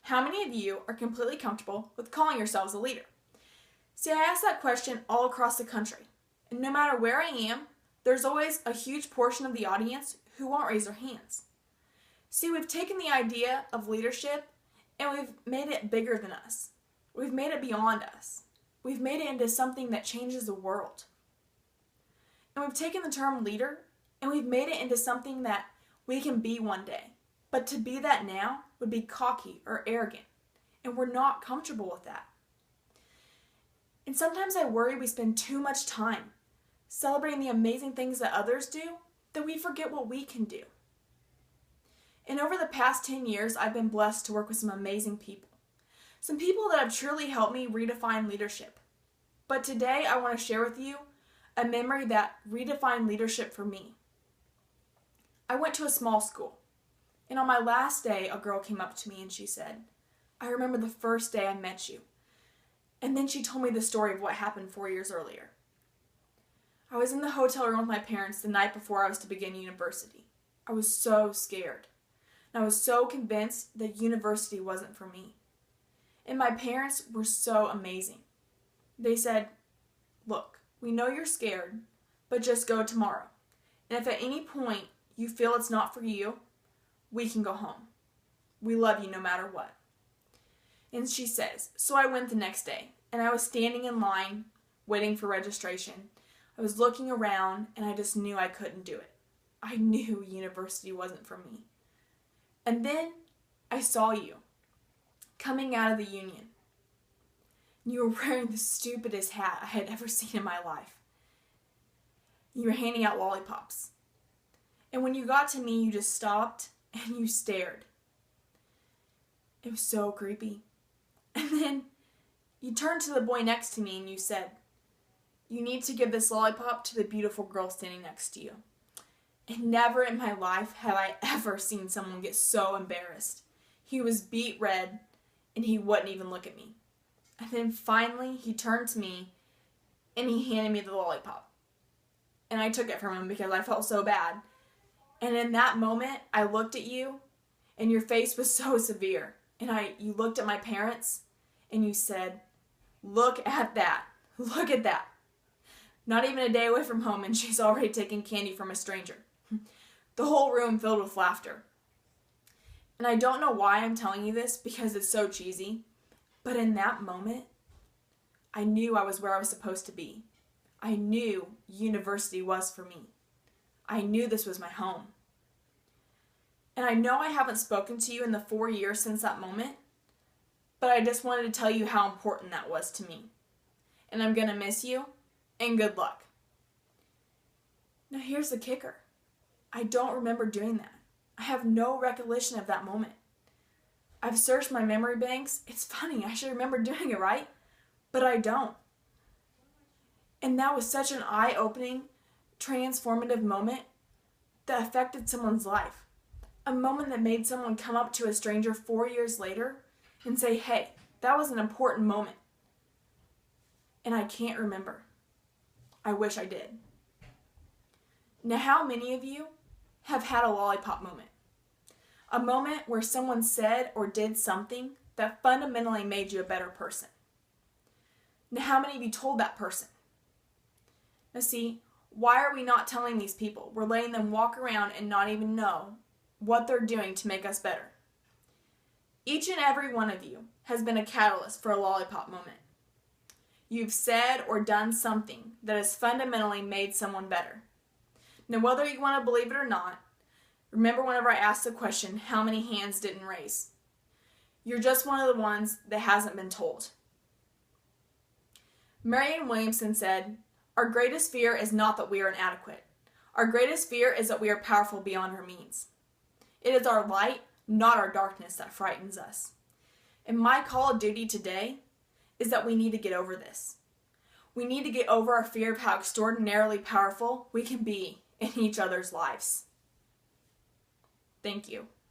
How many of you are completely comfortable with calling yourselves a leader? See, I ask that question all across the country, and no matter where I am, there's always a huge portion of the audience who won't raise their hands. See, we've taken the idea of leadership and we've made it bigger than us. We've made it beyond us. We've made it into something that changes the world. And we've taken the term leader and we've made it into something that we can be one day. But to be that now would be cocky or arrogant, and we're not comfortable with that. And sometimes I worry we spend too much time celebrating the amazing things that others do that we forget what we can do. And over the past 10 years, I've been blessed to work with some amazing people. Some people that have truly helped me redefine leadership. But today I want to share with you a memory that redefined leadership for me. I went to a small school, and on my last day, a girl came up to me and she said, "I remember the first day I met you." And then she told me the story of what happened 4 years earlier. I was in the hotel room with my parents the night before I was to begin university. I was so scared. And I was so convinced that university wasn't for me. And my parents were so amazing. They said, "Look, we know you're scared, but just go tomorrow. And if at any point you feel it's not for you, we can go home. We love you no matter what." And she says, so I went the next day, and I was standing in line, waiting for registration. I was looking around, and I just knew I couldn't do it. I knew university wasn't for me. And then I saw you coming out of the union. You were wearing the stupidest hat I had ever seen in my life. You were handing out lollipops. And when you got to me, you just stopped and you stared. It was so creepy. And then you turned to the boy next to me and you said, "You need to give this lollipop to the beautiful girl standing next to you." And never in my life have I ever seen someone get so embarrassed. He was beet red and he wouldn't even look at me. And then finally he turned to me and he handed me the lollipop. And I took it from him because I felt so bad. And in that moment, I looked at you, and your face was so severe. And you looked at my parents, and you said, "Look at that. Look at that." Not even a day away from home, and she's already taking candy from a stranger. The whole room filled with laughter. And I don't know why I'm telling you this, because it's so cheesy, but in that moment, I knew I was where I was supposed to be. I knew university was for me. I knew this was my home. And I know I haven't spoken to you in the 4 years since that moment, but I just wanted to tell you how important that was to me. And I'm going to miss you, and good luck. Now here's the kicker. I don't remember doing that. I have no recollection of that moment. I've searched my memory banks. It's funny, I should remember doing it, right? But I don't. And that was such an eye-opening, transformative moment that affected someone's life. A moment that made someone come up to a stranger 4 years later and say, "Hey, that was an important moment." And I can't remember. I wish I did. Now, how many of you have had a lollipop moment? A moment where someone said or did something that fundamentally made you a better person. Now, how many of you told that person? Now see, why are we not telling these people? We're letting them walk around and not even know what they're doing to make us better. Each and every one of you has been a catalyst for a lollipop moment. You've said or done something that has fundamentally made someone better. Now, whether you want to believe it or not, remember whenever I asked the question, how many hands didn't raise? You're just one of the ones that hasn't been told. Marianne Williamson said, "Our greatest fear is not that we are inadequate. Our greatest fear is that we are powerful beyond our means. It is our light, not our darkness, that frightens us." And my call of duty today is that we need to get over this. We need to get over our fear of how extraordinarily powerful we can be in each other's lives. Thank you.